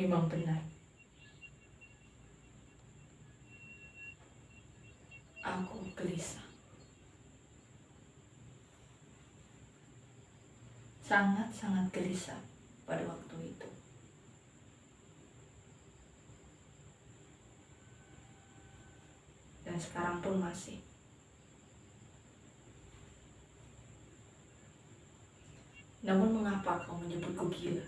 Memang benar. Aku gelisah. Sangat-sangat gelisah pada waktu itu. Dan sekarang pun masih. Namun mengapa kau menyebutku gila?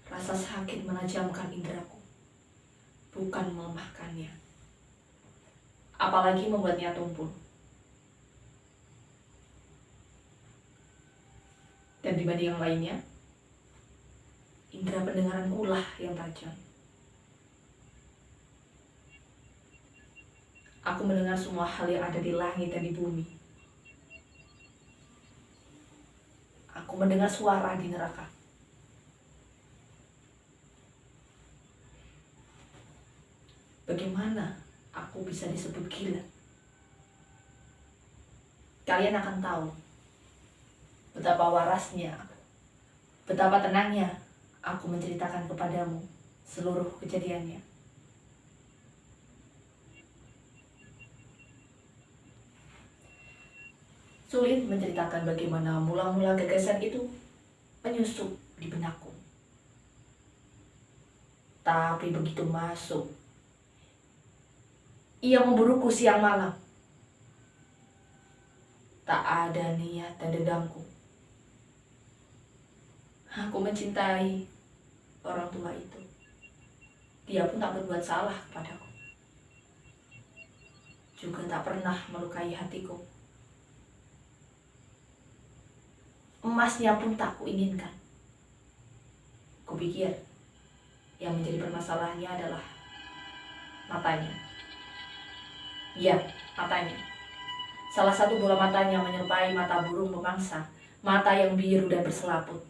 Rasa sakit menajamkan indraku, bukan melemahkannya. Apalagi membuatnya tumpul. Dan dibanding yang lainnya, indera pendengaranku lah yang tajam. Aku mendengar semua hal yang ada di langit dan di bumi. Aku mendengar suara di neraka. Bagaimana aku bisa disebut gila? Kalian akan tahu betapa warasnya, betapa tenangnya aku menceritakan kepadamu seluruh kejadiannya. Sulit menceritakan bagaimana mula-mula gagasan itu menyusup di benakku. Tapi begitu masuk, ia memburuku siang malam. Tak ada niat dan dendamku. Aku mencintai orang tua itu. Dia pun tak berbuat salah kepadaku. Juga tak pernah melukai hatiku. Emasnya pun tak kuinginkan. Kupikir yang menjadi permasalahannya adalah matanya. Ya, matanya. Salah satu bola matanya menyerupai mata burung pemangsa, mata yang biru dan berselaput.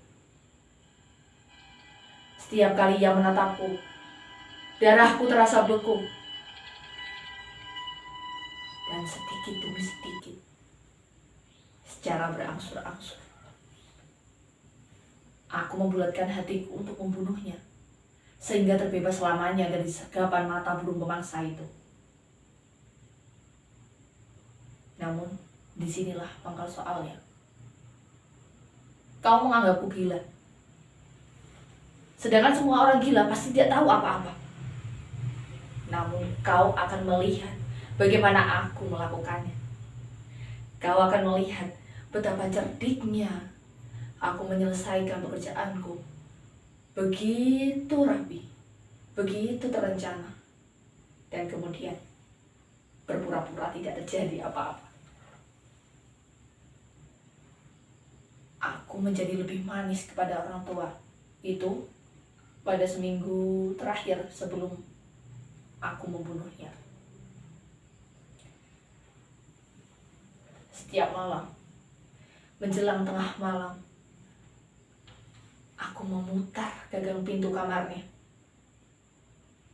Setiap kali ia menatapku, darahku terasa beku. Dan sedikit demi sedikit, secara berangsur-angsur, aku membulatkan hatiku untuk membunuhnya, sehingga terbebas selamanya dari sergapan mata burung pemangsa itu. Namun, disinilah pangkal soalnya. Kau menganggapku gila. Sedangkan semua orang gila pasti tidak tahu apa-apa. Namun, kau akan melihat bagaimana aku melakukannya. Kau akan melihat betapa cerdiknya aku menyelesaikan pekerjaanku. Begitu rapi, begitu terencana. Dan kemudian, berpura-pura tidak terjadi apa-apa. Aku menjadi lebih manis kepada orang tua itu pada seminggu terakhir sebelum aku membunuhnya. Setiap malam, menjelang tengah malam, aku memutar gagang pintu kamarnya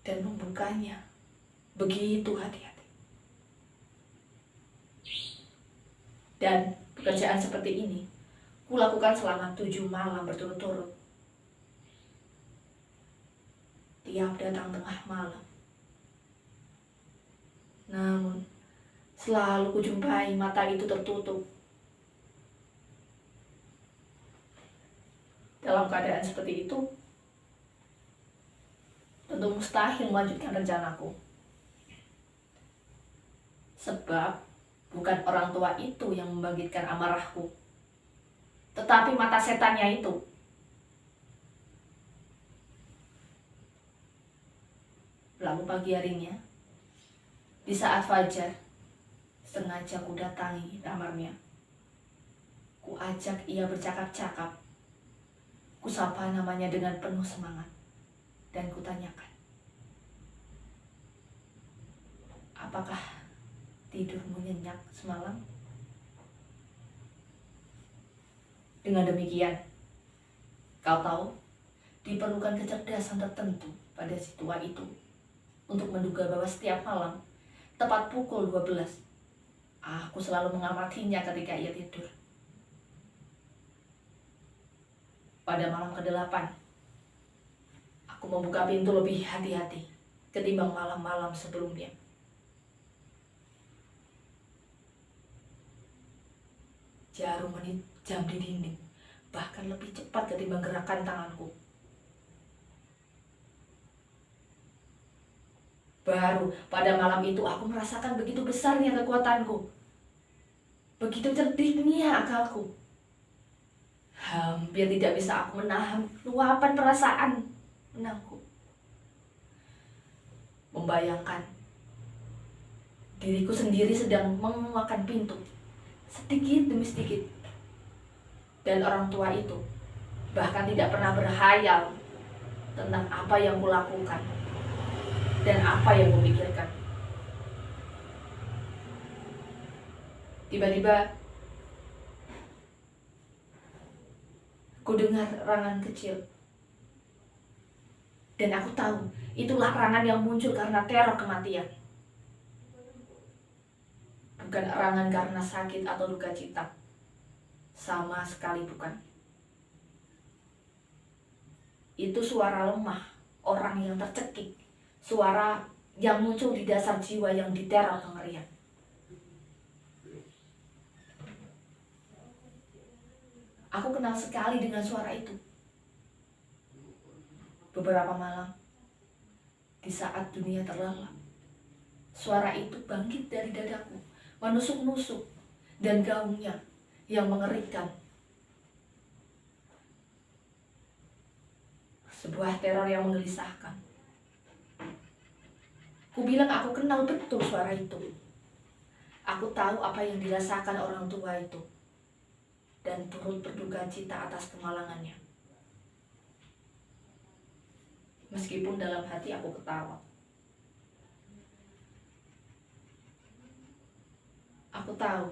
dan membukanya begitu hati-hati. Dan pekerjaan seperti ini kulakukan selama 7 malam berturut-turut. Tiap datang tengah malam. Namun, selalu kujumpai mata itu tertutup. Dalam keadaan seperti itu, tentu mustahil melanjutkan rencanaku. Sebab, bukan orang tua itu yang membangkitkan amarahku, tetapi mata setannya itu. Lalu pagi harinya, di saat fajar, sengaja ku datangi kamarnya. Ku ajak ia bercakap-cakap. Ku sapa namanya dengan penuh semangat. Dan ku tanyakan, apakah tidurmu nyenyak semalam? Dengan demikian, kau tahu, diperlukan kecerdasan tertentu pada si tua itu untuk menduga bahwa setiap malam, tepat pukul 12, aku selalu mengamatinya ketika ia tidur. Pada malam ke-8, aku membuka pintu lebih hati-hati ketimbang malam-malam sebelumnya. Jarum menit jam di dinding bahkan lebih cepat ketimbang gerakan tanganku. Baru pada malam itu aku merasakan begitu besarnya kekuatanku, begitu cerdiknya akalku. Hampir tidak bisa aku menahan luapan perasaan menangku. Membayangkan diriku sendiri sedang menguakkan pintu sedikit demi sedikit. Dan orang tua itu bahkan tidak pernah berhayal tentang apa yang kulakukan dan apa yang kupikirkan. Tiba-tiba ku dengar rangan kecil. Dan aku tahu itulah rangan yang muncul karena teror kematian. Bukan rangan karena sakit atau duka cita. Sama sekali bukan. Itu suara lemah, orang yang tercekik. Suara yang muncul di dasar jiwa yang diteror kengerian. Aku kenal sekali dengan suara itu. Beberapa malam, di saat dunia terlelap, suara itu bangkit dari dadaku, menusuk-nusuk, dan gaungnya yang mengerikan. Sebuah teror yang menggelisahkan. Ku bilang aku kenal betul suara itu. Aku tahu apa yang dirasakan orang tua itu, dan turut berduka cita atas kemalangannya. Meskipun dalam hati aku ketawa. Aku tahu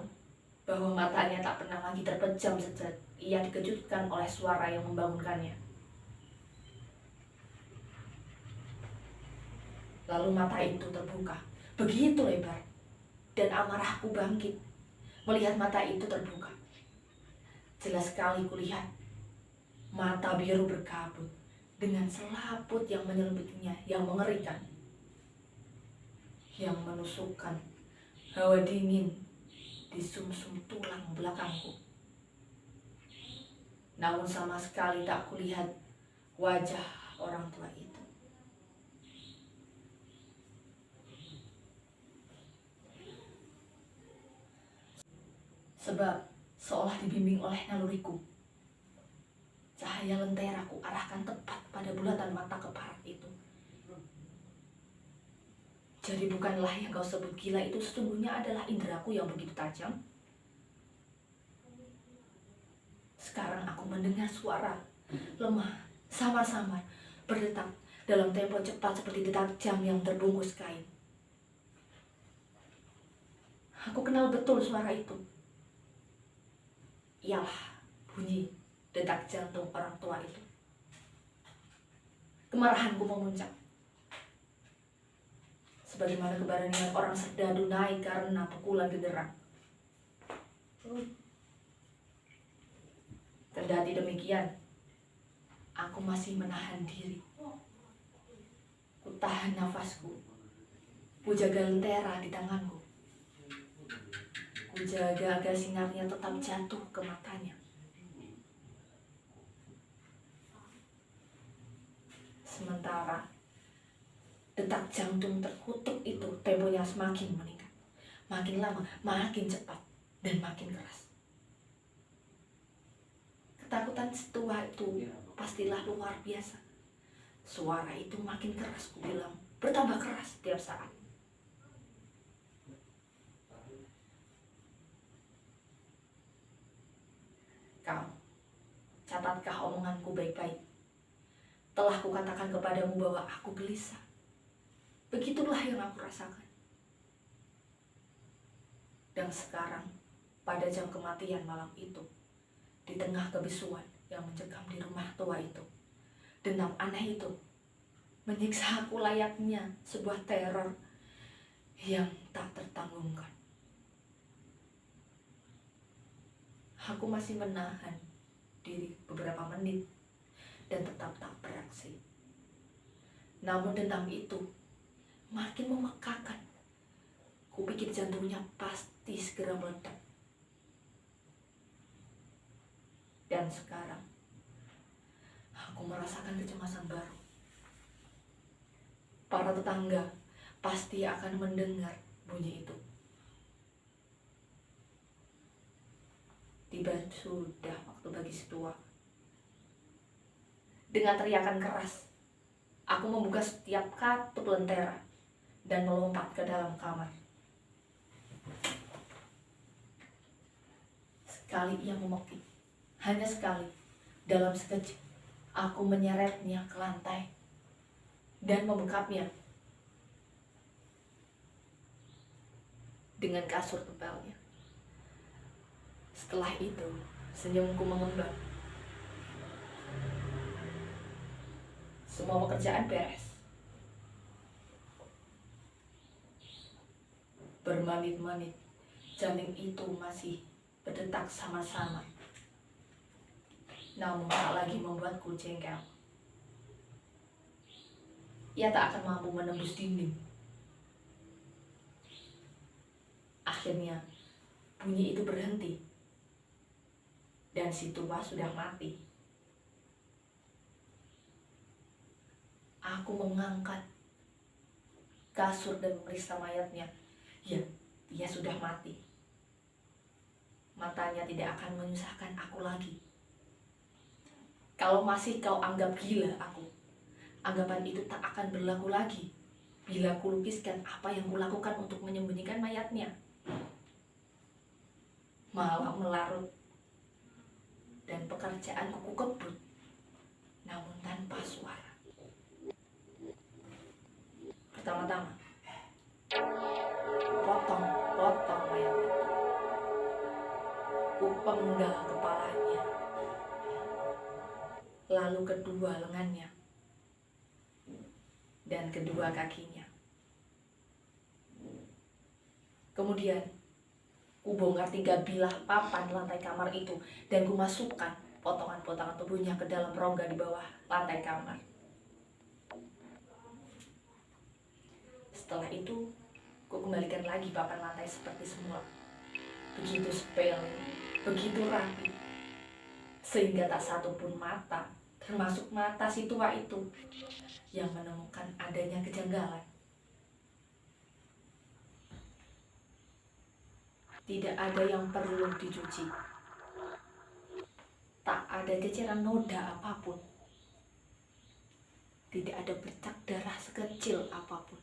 bahwa matanya tak pernah lagi terpejam sejak ia dikejutkan oleh suara yang membangunkannya. Lalu mata itu terbuka, begitu lebar, dan amarahku bangkit melihat mata itu terbuka. Jelas sekali kulihat mata biru berkabut dengan selaput yang menyelimutinya yang mengerikan, yang menusukkan hawa dingin di sumsum tulang belakangku. Namun sama sekali tak kulihat wajah orang tua itu. Sebab seolah dibimbing oleh naluriku, cahaya lentera ku arahkan tepat pada bulatan mata keparat itu. Jadi bukanlah yang kau sebut gila itu sesungguhnya adalah indraku yang begitu tajam. Sekarang aku mendengar suara lemah, samar-samar, berdetak dalam tempo cepat seperti detak jam yang terbungkus kain. Aku kenal betul suara itu. Ialah bunyi detak jantung orang tua itu. Kemarahanku memuncak. Sebagaimana keberanian orang serdadu naik karena pukulan genderang. Kendati demikian, aku masih menahan diri. Ku tahan nafasku. Ku jaga lentera di tanganku. Ku jaga agar sinarnya tetap jatuh ke matanya. Sementara detak jantung terkutuk itu temponya semakin meningkat. Makin lama, makin cepat, dan makin keras. Ketakutan setua itu pastilah luar biasa. Suara itu makin keras, ku bilang, bertambah keras setiap saat. Kau, catatkah omonganku baik-baik. Telah kukatakan kepadamu bahwa aku gelisah. Begitulah yang aku rasakan. Dan sekarang, pada jam kematian malam itu, di tengah kebisuan yang mencekam di rumah tua itu, dendam aneh itu menyiksa aku layaknya sebuah teror yang tak tertanggungkan. Aku masih menahan diri beberapa menit dan tetap tak beraksi. Namun dendam itu makin memekakan. Kupikir jantungnya pasti segera meledak. Dan sekarang aku merasakan kecemasan baru. Para tetangga pasti akan mendengar bunyi itu. Tiba sudah waktu bagi si tua. Dengan teriakan keras, aku membuka setiap katup lentera dan melompat ke dalam kamar. Sekali ia memekik, hanya sekali. Dalam sekejap, aku menyeretnya ke lantai dan membekapnya dengan kasur tebalnya. Setelah itu, senyumku mengembang. Semua pekerjaan beres. Bermenit-menit, janin itu masih berdetak sama-sama. Namun tak lagi membuatku jengkel. Ia tak akan mampu menembus dinding. Akhirnya, bunyi itu berhenti. Dan si tua sudah mati. Aku mengangkat kasur dan memeriksa mayatnya. Ya, dia sudah mati. Matanya tidak akan menyusahkan aku lagi. Kalau masih kau anggap gila aku, anggapan itu tak akan berlaku lagi bila kulukiskan apa yang kulakukan untuk menyembunyikan mayatnya. Malam melarut dan pekerjaanku kukebut, namun tanpa suara. Pertama-tama, potong mayat itu. Kupenggal kepalanya, lalu kedua lengannya, dan kedua kakinya. Kemudian, kubongkar 3 bilah papan lantai kamar itu dan kumasukkan potongan-potongan tubuhnya ke dalam rongga di bawah lantai kamar. Setelah itu, ku kembalikan lagi papan lantai seperti semula. Begitu sepele, begitu rapi, sehingga tak satu pun mata, termasuk mata si tua itu, yang menemukan adanya kejanggalan. Tidak ada yang perlu dicuci. Tak ada ceceran noda apapun. Tidak ada bercak darah sekecil apapun.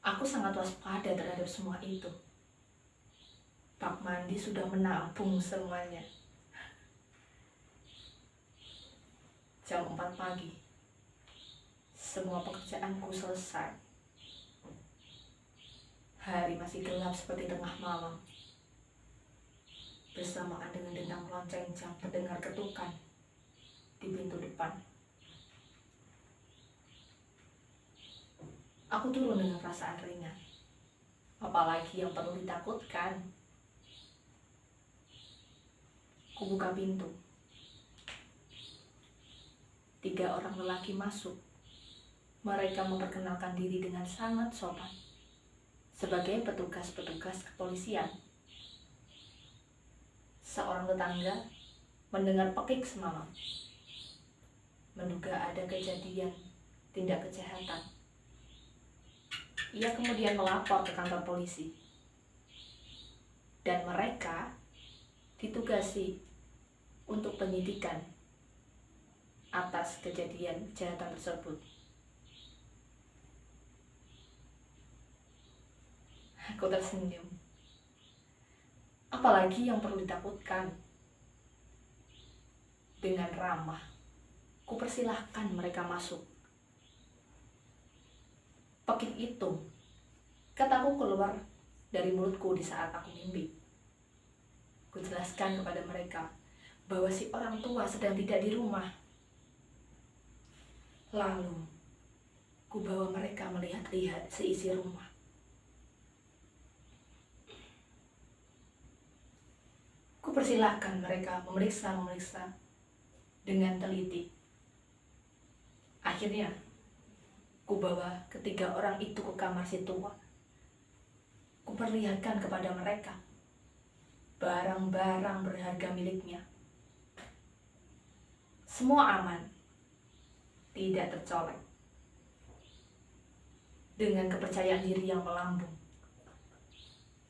Aku sangat waspada terhadap semua itu. Bak mandi sudah menampung semuanya. Jam 4 pagi. Semua pekerjaanku selesai. Hari masih gelap seperti tengah malam. Bersamaan dengan dendang lonceng jam terdengar ketukan di pintu depan. Aku turun dengan perasaan ringan. Apalagi yang perlu ditakutkan. Kubuka pintu. 3 orang lelaki masuk. Mereka memperkenalkan diri dengan sangat sopan sebagai petugas-petugas kepolisian. Seorang tetangga mendengar pekik semalam, menduga ada kejadian tindak kejahatan. Ia kemudian melapor ke kantor polisi, dan mereka ditugasi untuk penyidikan atas kejadian kejahatan tersebut. Aku tersenyum. Apalagi yang perlu ditakutkan? Dengan ramah, kupersilahkan mereka masuk. Pekik itu, kataku keluar dari mulutku di saat aku mimpi. Kujelaskan kepada mereka bahwa si orang tua sedang tidak di rumah. Lalu, kubawa mereka melihat-lihat seisi rumah. Kupersilahkan mereka memeriksa dengan teliti. Akhirnya, ku bawa ketiga orang itu ke kamar si tua. Ku perlihatkan kepada mereka barang-barang berharga miliknya. Semua aman, tidak tercolek. Dengan kepercayaan diri yang melambung,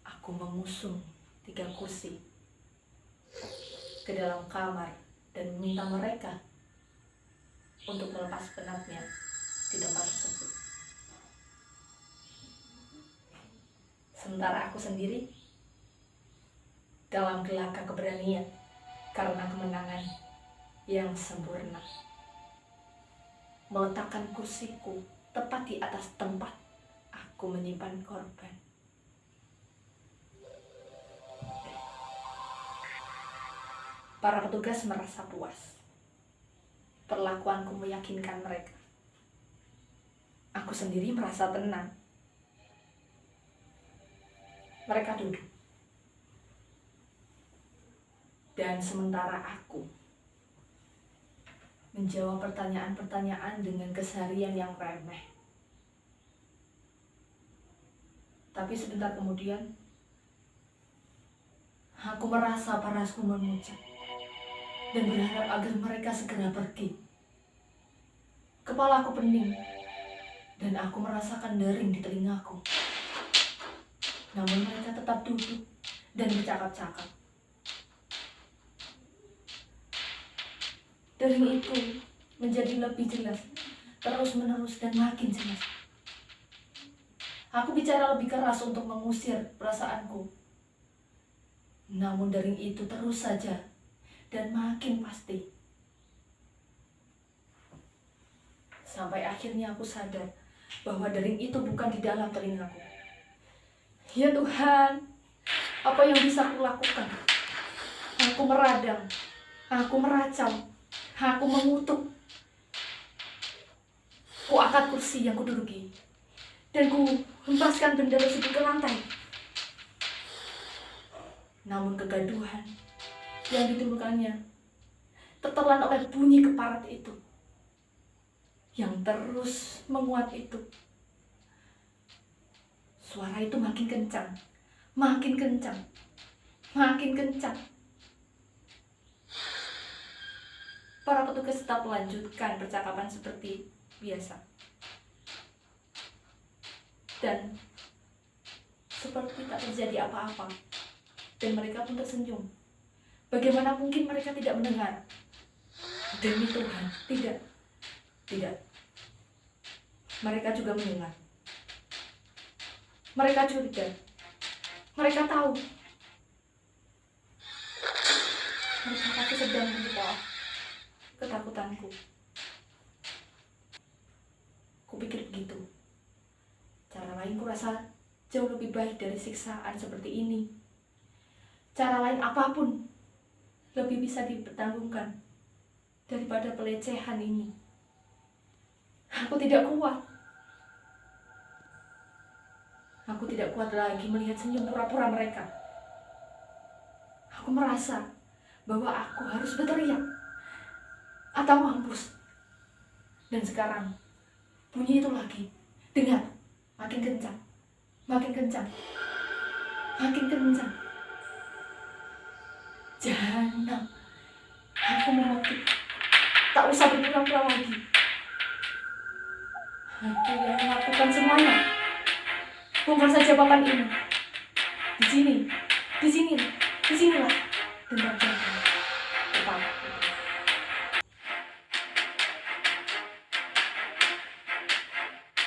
aku mengusung 3 kursi ke dalam kamar dan meminta mereka untuk melepas penatnya di tempat tersebut. Sementara aku sendiri dalam gelagah keberanian karena kemenangan yang sempurna, meletakkan kursiku tepat di atas tempat aku menyimpan korban. Para petugas merasa puas. Perlakuanku meyakinkan mereka. Aku sendiri merasa tenang. Mereka duduk. Dan sementara aku menjawab pertanyaan-pertanyaan dengan keseharian yang remeh. Tapi sebentar kemudian, aku merasa parasku memuncak dan berharap agar mereka segera pergi. Kepalaku pening dan aku merasakan dering di telingaku. Namun mereka tetap duduk dan bercakap-cakap. Dering itu menjadi lebih jelas, terus-menerus dan makin jelas. Aku bicara lebih keras untuk mengusir perasaanku. Namun dering itu terus saja dan makin pasti. Sampai akhirnya aku sadar bahwa dering itu bukan di dalam telingaku. Ya Tuhan, apa yang bisa aku lakukan? Aku meradang, aku meracau, aku mengutuk. Ku angkat kursi yang kududuki dan ku hempaskan benda tersebut ke lantai. Namun kegaduhan yang ditimbulkannya tertelan oleh bunyi keparat itu yang terus menguat itu. Suara itu makin kencang, makin kencang, makin kencang. Para petugas tetap melanjutkan percakapan seperti biasa. Dan seperti tak terjadi apa-apa. Dan mereka pun tersenyum. Bagaimana mungkin mereka tidak mendengar? Demi Tuhan, tidak. Tidak. Mereka juga mendengar. Mereka curiga. Mereka tahu. Mereka pasti sedang menghibur ketakutanku. Kupikir begitu. Cara lain kurasa jauh lebih baik dari siksaan seperti ini. Cara lain apapun lebih bisa dipertanggungkan daripada pelecehan ini. Aku tidak kuat. Aku tidak kuat lagi melihat senyum pura-pura mereka. Aku merasa bahwa aku harus berteriak atau mampus. Dan sekarang bunyi itu lagi. Dengar, makin kencang, makin kencang, makin kencang. Jangan, aku memaki. Tak usah berpura-pura lagi. Aku yang melakukan semuanya. Bongkar saja papan ini. Di sini, di sini, di sinilah dendam jahat.